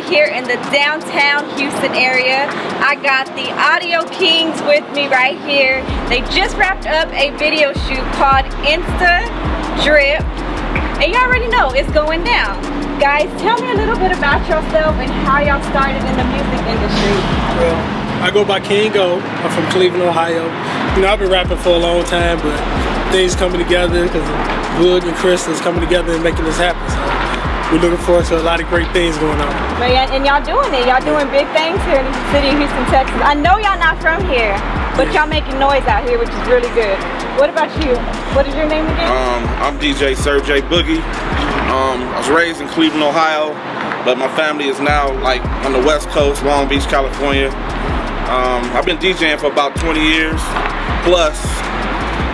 here in the downtown Houston area. I got the Audio Kings with me right here. They just wrapped up a video shoot called Insta Drip, and you already know it's going down. Guys, tell me a little bit about yourself and how y'all started in the music industry. Well, I go by King O. I'm from Cleveland, Ohio. You know, I've been rapping for a long time, but things coming together because Wood and Chris is coming together and making this happen. So we're looking forward to a lot of great things going on. And y'all doing it. Y'all doing big things here in the city of Houston, Texas. I know y'all not from here, but y'all making noise out here, which is really good. What about you? What is your name again? I'm DJ Boogie. I was raised in Cleveland, Ohio, but my family is now like on the West Coast, Long Beach, California. I've been DJing for about 20 years plus,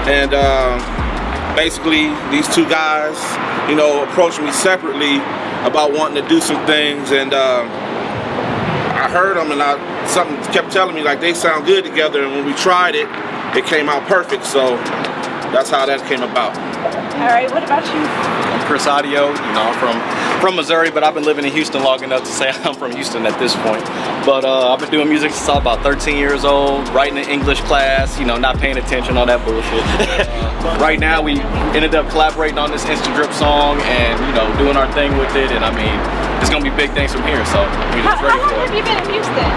and basically these two guys, you know, approached me separately about wanting to do some things, and I heard them, and something kept telling me like they sound good together, and when we tried it, it came out perfect. So that's how that came about. All right, what about you? I'm Chris Audio. You know, I'm from Missouri, but I've been living in Houston long enough to say I'm from Houston at this point. But I've been doing music since I was about 13 years old, writing in English class, you know, not paying attention, all that bullshit. Right now, we ended up collaborating on this Insta Drip song and, you know, doing our thing with it. And I mean, it's gonna be big things from here. So we're just ready for it. How long have you been in Houston?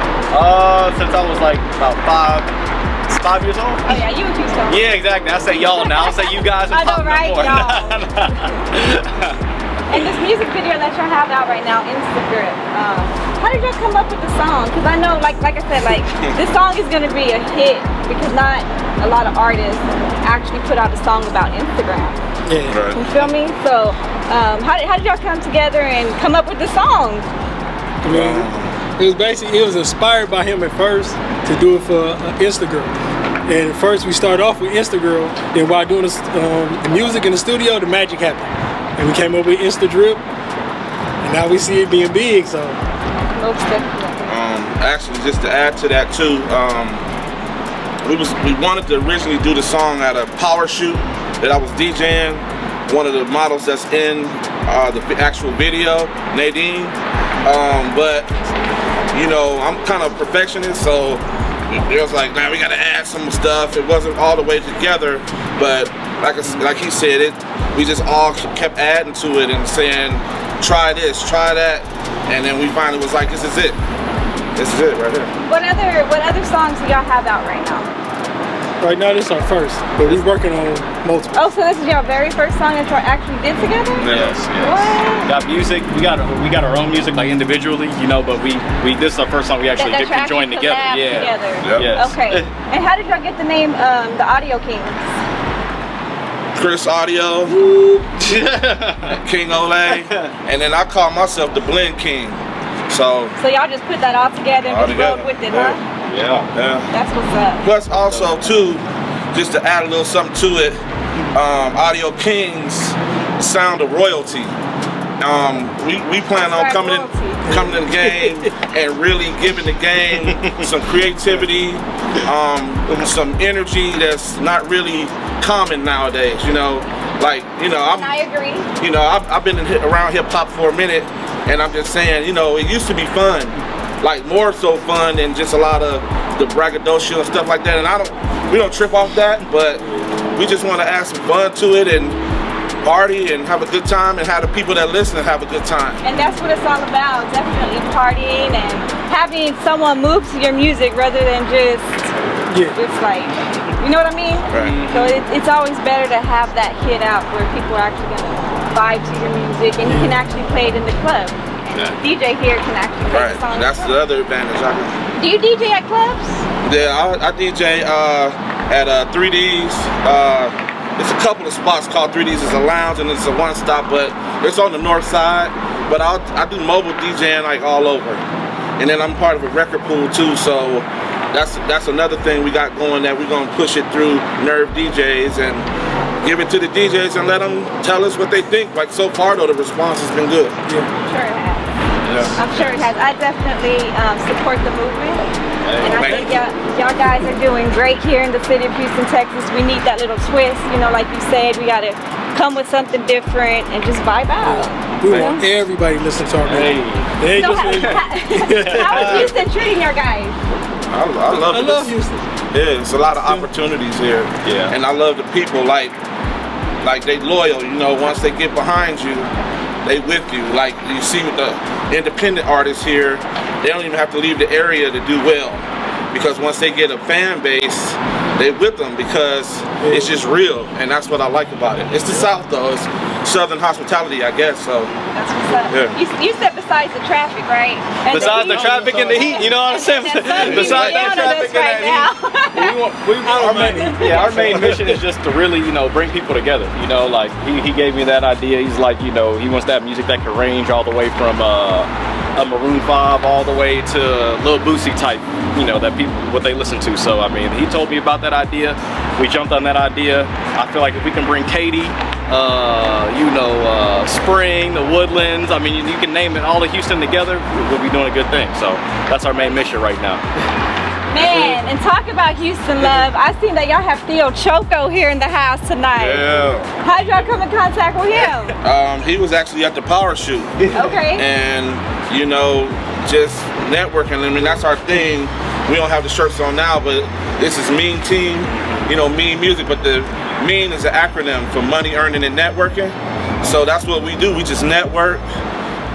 Since I was like about 5 years old. Oh yeah, you in Houston. Yeah, exactly. I say y'all now. I say you guys. I know, right? Y'all. And this music video that y'all have out right now, Insta Drip, how did y'all come up with the song? Because I know, like I said, like this song is gonna be a hit because not a lot of artists actually put out a song about Instagram. Yeah. Right. You feel me? So, how did y'all come together and come up with the song? I mean, it was inspired by him at first to do it for Instagram. And at first we started off with Instagram, then while doing the music in the studio, the magic happened. And we came up with Insta Drip, and now we see it being big, so. Most definitely. Actually, just to add to that too, we wanted to originally do the song at a power shoot that I was DJing. One of the models that's in the actual video, Nadine, but you know, I'm kind of a perfectionist, so it was like, man, we gotta add some stuff. It wasn't all the way together, but like he said, we just all kept adding to it and saying, try this, try that, and then we finally was like, this is it. This is it right here. What other songs do y'all have out right now? Right now, this is our first, but we're working on multiple. Oh, so this is your very first song that y'all actually did together? Yes. What? We got music. We got our own music, like individually, you know. But this is our first song we actually That y'all joined together. Yeah. Together. Yep. Yes. Okay. And how did y'all get the name the Audio Kings? Chris Audio, King Ole, and then I call myself the Blend King. So y'all just put that all together and just rolled with it, huh? Yeah. That's what's up. plus also too, just to add a little something to it, Audio Kings, sound of royalty. We plan on coming in the game and really giving the game some creativity, some energy that's not really common nowadays. You know, like, you know, I agree. You know, I've been around hip hop for a minute, and I'm just saying, you know, it used to be fun, like more so fun than just a lot of the braggadocio and stuff like that. And we don't trip off that, but we just want to add some fun to it and party and have a good time and have the people that listen have a good time. And that's what it's all about, definitely partying and having someone move to your music rather than just, it's like, you know what I mean? Right. So it's always better to have that hit out where people are actually going to vibe to your music and you can actually play it in the club. And DJ here can actually play the song. That's the other advantage. Do you DJ at clubs? Yeah, I DJ at 3Ds. It's a couple of spots called 3Ds. It's a lounge and it's a one-stop, but it's on the north side. But I do mobile DJing like all over. And then I'm part of a record pool too, so that's another thing we got going, that we're gonna push it through Nerve DJs and give it to the DJs and let them tell us what they think. Like so far though, the response has been good. I'm sure it has. Yeah. I'm sure it has. I definitely support the movement. And I think y'all guys are doing great here in the city of Houston, Texas. We need that little twist, you know, like you said, we gotta come with something different and just vibe out. We want everybody to listen to our music. They ain't So just how is Houston treating your guys? I love Houston. Yeah, it's a lot of opportunities here. Yeah. And I love the people, like they loyal, you know, once they get behind you, they with you. Like you see with the independent artists here, they don't even have to leave the area to do well. Because once they get a fan base, they with them because it's just real, and that's what I like about it. It's the South though, it's Southern hospitality, I guess, so. That's what's up. Yeah. You said besides the traffic, right? And Besides the traffic and the heat, you know what I'm saying? Besides that traffic and that heat. Our main mission is just to really, you know, bring people together. You know, like he gave me that idea. He's like, you know, he wants that music that can range all the way from a Maroon 5 all the way to Lil Boosie type, you know, that people, what they listen to. So, I mean, he told me about that idea. We jumped on that idea. I feel like if we can bring Katie, Spring, the Woodlands, I mean, you can name it, all of Houston together, we'll be doing a good thing. So that's our main mission right now. Man, and talk about Houston love. I seen that y'all have Theo Choco here in the house tonight. Yeah. How'd y'all come in contact with him? He was actually at the power shoot. Okay. And, you know, just networking. I mean, that's our thing. We don't have the shirts on now, but this is Mean Team, you know, Mean Music, but the MEAN is an acronym for money, earning, and networking. So that's what we do. We just network.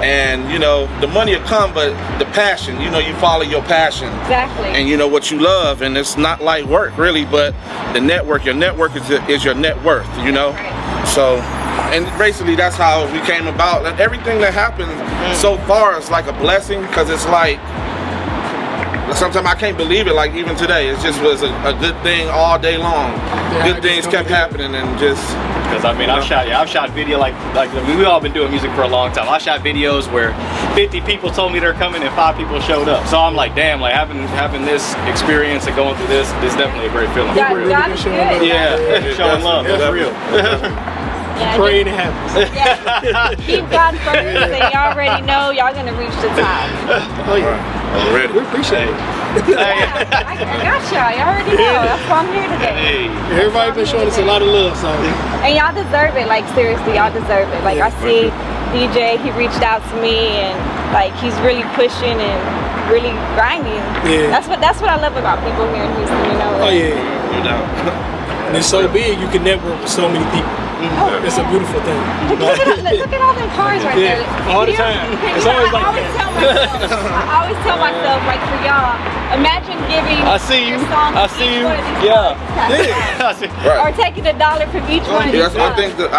And you know, the money will come, but the passion, you know, you follow your passion. Exactly. And you know what you love, and it's not like work really, but the network, your network is your net worth, you know? So, and basically that's how we came about. And everything that happened so far is like a blessing, because it's like, sometimes I can't believe it, like even today, it just was a good thing all day long. Good things kept happening and just... Because I mean, I've shot video like we've all been doing music for a long time. I shot videos where 50 people told me they're coming and 5 people showed up. So I'm like, damn, like having this experience and going through this is definitely a great feeling. God is good. Yeah, showing love, that's real. Yeah, Praying it happens. Yeah. Keep God first, and y'all already know y'all gonna reach the top. Oh yeah. Already. We appreciate it. Yeah, I got y'all. Y'all already know. That's why I'm here today. Everybody been showing us a lot of love, so. And y'all deserve it. Like seriously, y'all deserve it. Like I see DJ, he reached out to me, and like he's really pushing and really grinding. Yeah. That's what I love about people here in Houston. You know. Oh Like, yeah. You know. And it's so big, you can network with so many people. It's a beautiful thing. Look at all them cars right there. All the time. It's always like I always tell myself, like for y'all, imagine giving I see you. your song I to see each you. one of these Yeah. artists. Right. Or taking $1 from each one of these Yes, I songs. think that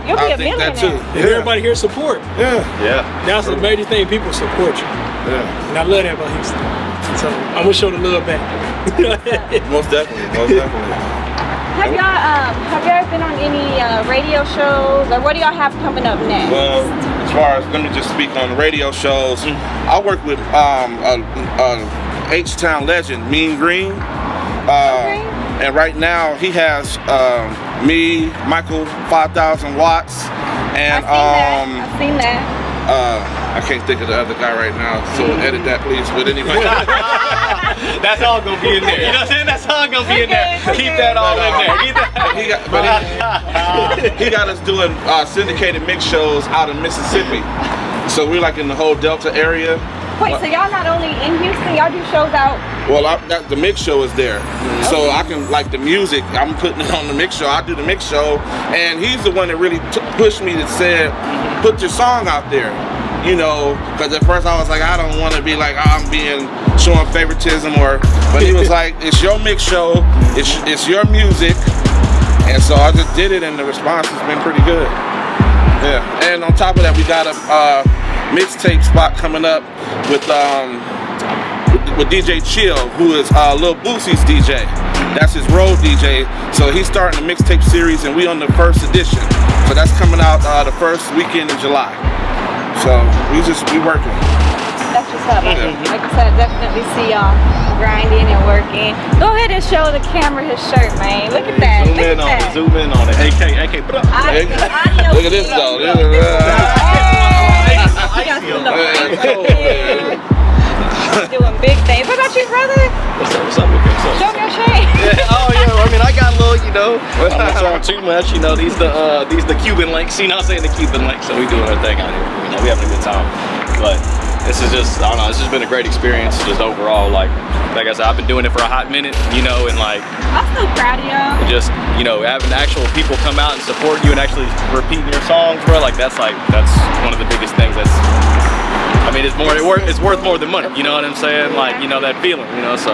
You'll be I a think that too. millionaire. And everybody here support. Yeah. Yeah. That's the major thing, people support you. Yeah. And I love that about Houston. So I'm gonna show the love back. Most definitely. Most definitely. Have y'all ever been on any radio shows, or what do y'all have coming up next? Well, as far as, let me just speak on the radio shows. I work with H-Town legend, Mean Green. And right now he has me, Michael 5,000 Watts, and I've seen that. I can't think of the other guy right now, so edit that please. But anyway, That's all gonna be in there. You know what I'm saying? That's all gonna be in there. Keep that all in there. Keep that. he got us doing syndicated mix shows out of Mississippi. So we're like in the whole Delta area. Wait, so y'all not only in Houston, y'all do shows out? Well, the mix show is there, so I can, like the music, I'm putting it on the mix show. I do the mix show, and he's the one that really pushed me to say, put your song out there. You know, because at first I was like, I don't want to be like, I'm being showing favoritism, but he was like, it's your mix show, it's your music, and so I just did it, and the response has been pretty good. Yeah, and on top of that, we got a mixtape spot coming up with DJ Chill, who is Lil Boosie's DJ. That's his road DJ. So he's starting a mixtape series, and we on the first edition. So that's coming out the first weekend in July. So we working. That's what's up. Like I said, I definitely see y'all grinding and working. Go ahead and show the camera his shirt, man. Look at that. Zoom in on it. AK. Look at this though. Doing big things. What about you, brother? What's up? What's up? Show me your chain. Oh yeah. I mean, I got a little, know. I'm not showing too much, you know. These the Cuban links, you know what I'm saying, the Cuban links. So we doing our thing out here. You know, we having a good time. But this is just, I don't know, this has been a great experience just overall. Like I said, I've been doing it for a hot minute, you know, and like I'm so proud of y'all. just, you know, having actual people come out and support you and actually repeating your songs, bro, like that's one of the biggest things that's, I mean, it's worth more than money, you know what I'm saying? Like, you know, that feeling, you know, so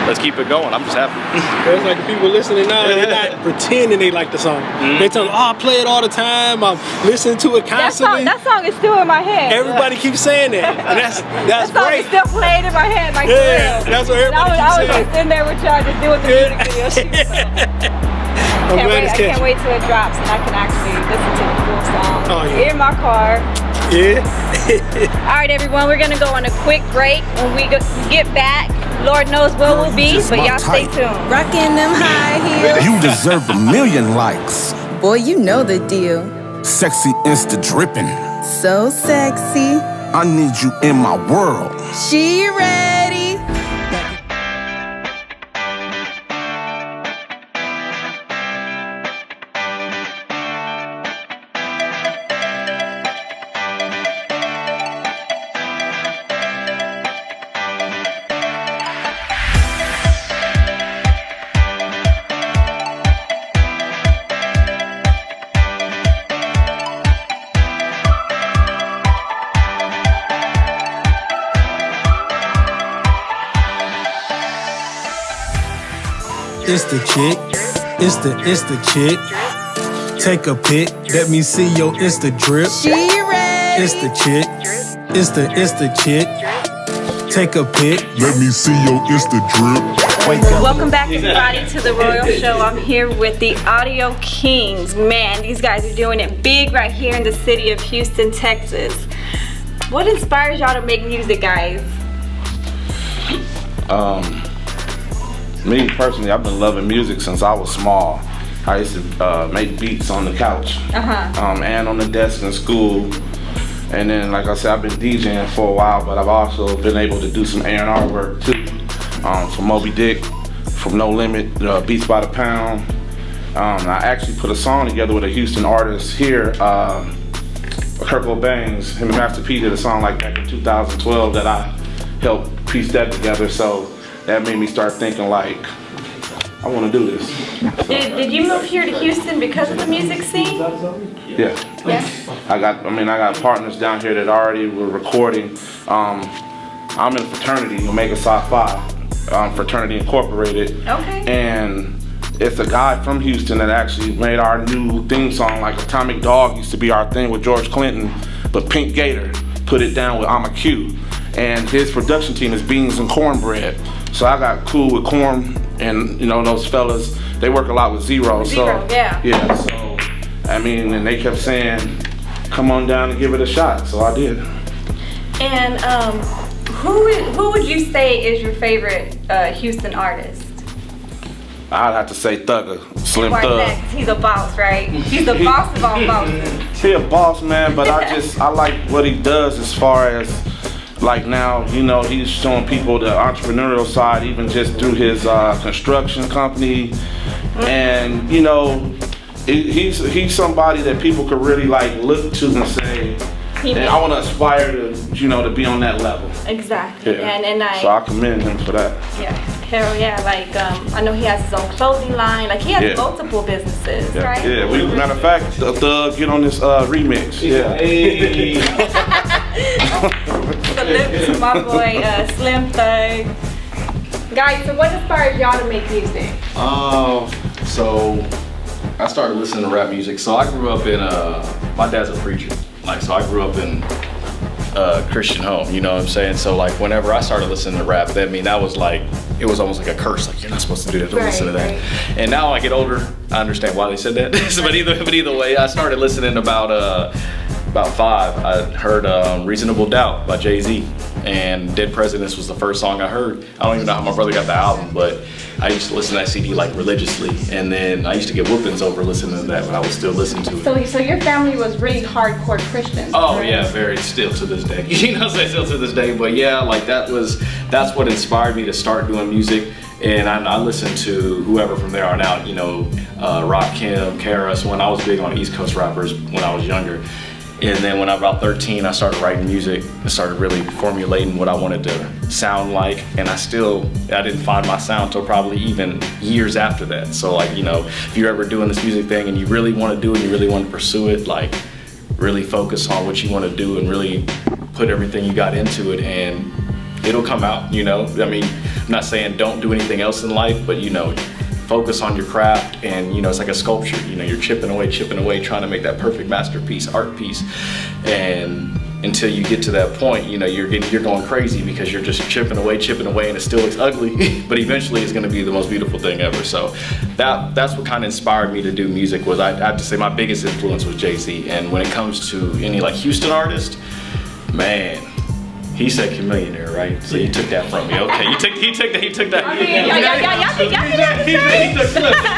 let's keep it going. I'm just happy. It's like the people listening now, they're not pretending they like the song. They tell them, oh, I play it all the time, I'm listening to it constantly. That song is still in my head. Everybody keeps saying that, and that's That song great. is still playing in my head, like Yeah, for real. that's what everybody I keeps was saying. just sitting there with y'all just doing the music video shoot. So. I can't wait till it drops and I can actually listen to the full song. Oh, yeah. In my car. Yeah. All right, everyone, we're gonna go on a quick break. When we get back, Lord knows where we'll be, but y'all stay tuned. Rocking them high heels. You deserve 1 million likes. Boy, you know the deal. Sexy Insta dripping. So sexy. I need you in my world. She ready. It's the chick, it's the chick. Take a pic, let me see your Insta drip. She ready. It's the chick, it's the chick. Take a pic, Let me see your Insta drip. wake up. Welcome back, everybody, to the Royal Show. I'm here with the Audio Kings. Man, these guys are doing it big right here in the city of Houston, Texas. What inspires y'all to make music, guys? Me personally, I've been loving music since I was small. I used to make beats on the couch and on the desk in school. And then, like I said, I've been DJing for a while, but I've also been able to do some A&R work too. From Moby Dick, from No Limit, Beats by the Pound. I actually put a song together with a Houston artist here, Kurt Bangs. Him and Master P did a song like back in 2012 that I helped piece that together. So that made me start thinking like, I want to do this. Did you move here to Houston because of the music scene? Yeah. I got partners down here that already were recording. I'm in a fraternity, Omega Psi Phi, Fraternity Incorporated. Okay. And it's a guy from Houston that actually made our new theme song. Like Atomic Dog used to be our thing with George Clinton, but Pink Gator put it down with I'm a Q. And his production team is Beans and Cornbread. So I got cool with Corn, and you know those fellas, they work a lot with Zero. Zero, so yeah. So I mean, and they kept saying, come on down and give it a shot. So I did. And who would you say is your favorite Houston artist? I'd have to say Thugger, Slim Why Thug. that? 'Cause he's a boss, right? He's the boss of all bosses. He a boss, man, but I like what he does as far as like now, you know, he's showing people the entrepreneurial side, even just through his construction company, and you know, he's somebody that people could really like look to and say, I want to aspire to, you know, to be on that level. Exactly. Yeah. And so I commend him for that. Yeah, hell yeah. Like I know he has his own clothing line. Like he has multiple businesses, Yeah. right? Yeah. Matter of fact, Thug get on this remix. Yeah. Hey. Salute to my boy Slim Thug. Guys, so what inspires y'all to make music? So I started listening to rap music. So I grew up in my dad's a preacher. Like, so I grew up in a Christian home, you know what I'm saying? So like whenever I started listening to rap, that was like, it was almost like a curse. Like, you're not supposed to do that, don't listen to that. Right. And now I get older, I understand why they said that. but either way, I started listening about 5. I heard Reasonable Doubt by Jay-Z, and Dead Presidents was the first song I heard. I don't even know how my brother got the album, but I used to listen to that CD like religiously, and then I used to get whoopings over listening to that, but I would still listen to it. So your family was really hardcore Christians. Oh right? yeah, very, still to this day. You know what I'm saying, still to this day, but yeah, like that's what inspired me to start doing music. And I listened to whoever from there on out, you know, Rakim, Karis, when I was big on East Coast rappers when I was younger. And then when I was about 13, I started writing music and started really formulating what I wanted to sound like. And I didn't find my sound till probably even years after that. So like, you know, if you're ever doing this music thing and you really want to do it, you really want to pursue it, like really focus on what you want to do and really put everything you got into it, and it'll come out, you know. I mean, I'm not saying don't do anything else in life, but you know, focus on your craft. And you know, it's like a sculpture, you know, you're chipping away, trying to make that perfect masterpiece, art piece. And until you get to that point, you know, you're going crazy because you're just chipping away, and it still looks ugly, but eventually it's gonna be the most beautiful thing ever. So that's what kind of inspired me to do music. Was I have to say my biggest influence was Jay-Z. And when it comes to any like Houston artist, man, he said Chameleonaire, right? So you took that from me. Okay, he took that. I mean, y'all He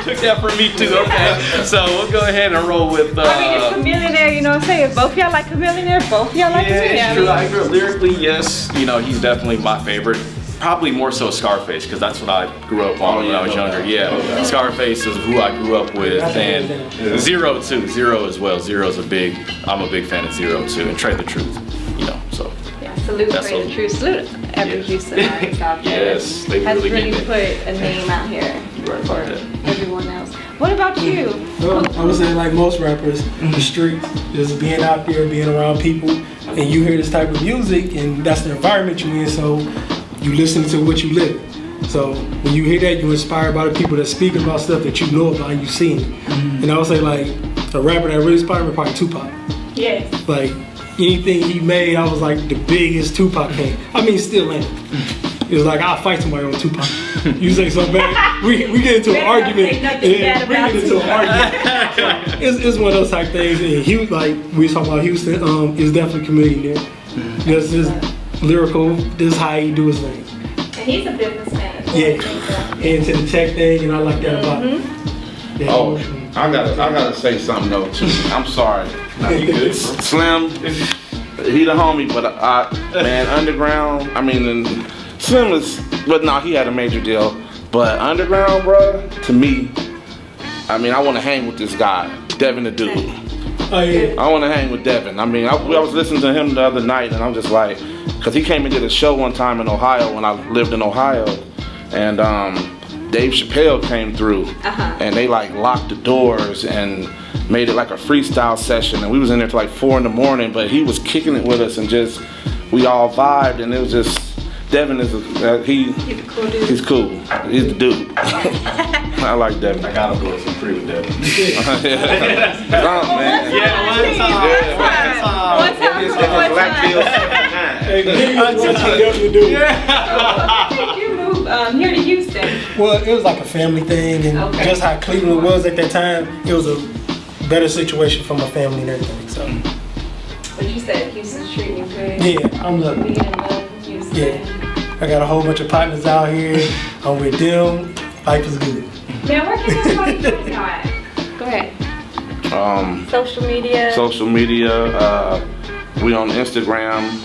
took that from me too. Okay, so we'll go ahead and roll with. I mean, it's Chameleonaire, you know what I'm saying? Both y'all like Chameleonaire, both y'all like Chameleonaire. Yeah, it's true. I agree. Lyrically, yes. You know, he's definitely my favorite. Probably more so Scarface, because that's what I grew up on when I was younger. Yeah, Scarface is who I grew up with, and Zero too. Zero as well. Zero's I'm a big fan of Zero too, and Trey the Truth. You know, so. Salute Trey the Truth. Salute every Houston artist out there. Yes, they has really put a name out here for everyone else. What about you? Well, I would say like most rappers, the streets, just being out there, being around people, and you hear this type of music, and that's the environment you're in, so you listen to what you live. So when you hear that, you're inspired by the people that speak about stuff that you know about and you've seen. And I would say like a rapper that really inspired me, probably Tupac. Yes. Like anything he made, I was like the biggest Tupac fan. I mean, still ain't. It was like, I'll fight somebody on Tupac. You say something bad, we get into an argument. It's one of those type things. And he was like, we was talking about Houston, is definitely Chameleonaire. Just his lyrical, this is how he do his thing. And he's a businessman. Yeah, into the tech thing, and I like that about him. Yeah. Oh, I gotta say something though too. I'm sorry. No, you good. Slim, he the homie, but man, Underground. I mean, and Slim is, but no, he had a major deal. But Underground, bro, to me, I mean, I want to hang with this guy, Devin the Dude. Oh yeah. I want to hang with Devin. I mean, I was listening to him the other night, and I'm just like, because he came and did a show one time in Ohio when I lived in Ohio, and Dave Chappelle came through, and they like locked the doors and made it like a freestyle session, and we was in there till like 4 a.m, but he was kicking it with us, and just we all vibed, and it was just, Devin is he's a cool dude. He's cool. He's the dude. I like Devin. I gotta go some free with Devin. Man. One time. You moved here to Houston. Well, it was like a family thing, and just how Cleveland was at that time, it was a better situation for my family and everything. So. But you said Houston's treating you good. Yeah, I'm loving it. Being in love with Houston. Yeah, I got a whole bunch of partners out here. I'm with them. Life is good. Man, where can everybody find y'all at? Go ahead. Social media. Social media. We on Instagram.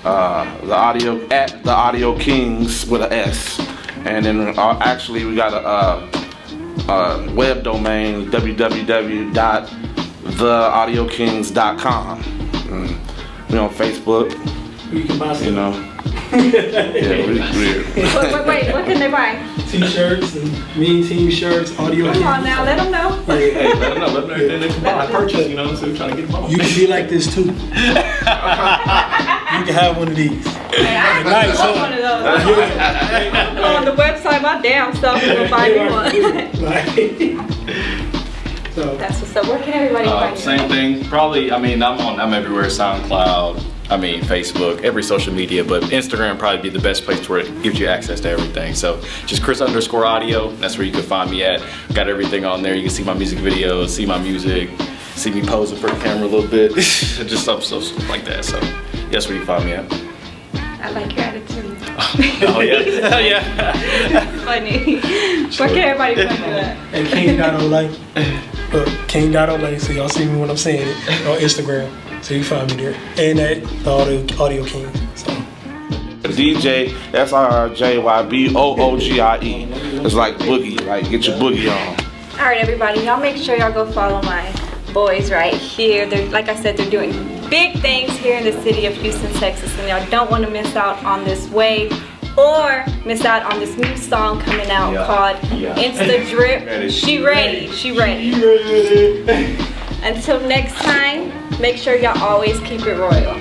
The Audio Kings with an S, and then actually we got a web domain, www.theaudiokings.com. We on Facebook. You can buy some. You know. Yeah, Wait, what can they buy? T-shirts and Mean Team shirts, audio. Come on now, let them know. Hey, let them know. Let them know everything they can buy. Purchase, you know what I'm saying? We're trying to get them on. You can be like this too. You can have one of these. Hey, I Nice, want one of those. I'm going on the website, my damn stuff, and go buy me one. So That's what's up. Where can everybody find you? Same thing. Probably, I mean, I'm everywhere. SoundCloud, Facebook, every social media, but Instagram probably be the best place where it gives you access to everything. So just Chris_audio, that's where you can find me at. Got everything on there. You can see my music videos, see my music, see me posing for the camera a little bit, just stuff like that. So that's where you find me at. I like your attitude. Oh yeah, oh yeah. Funny. Where can everybody find you at? and King.Olay. King.Olay, so y'all see me when I'm saying it on Instagram. So you find me there. And at the Audio King. So DJ SIRJYBOOGIE. It's like boogie, like get your boogie on. All right, everybody, y'all make sure y'all go follow my boys right here. They're, like I said, they're doing big things here in the city of Houston, Texas, and y'all don't want to miss out on this wave or miss out on this new song coming out called Insta Drip. She ready. Until next time, make sure y'all always keep it royal.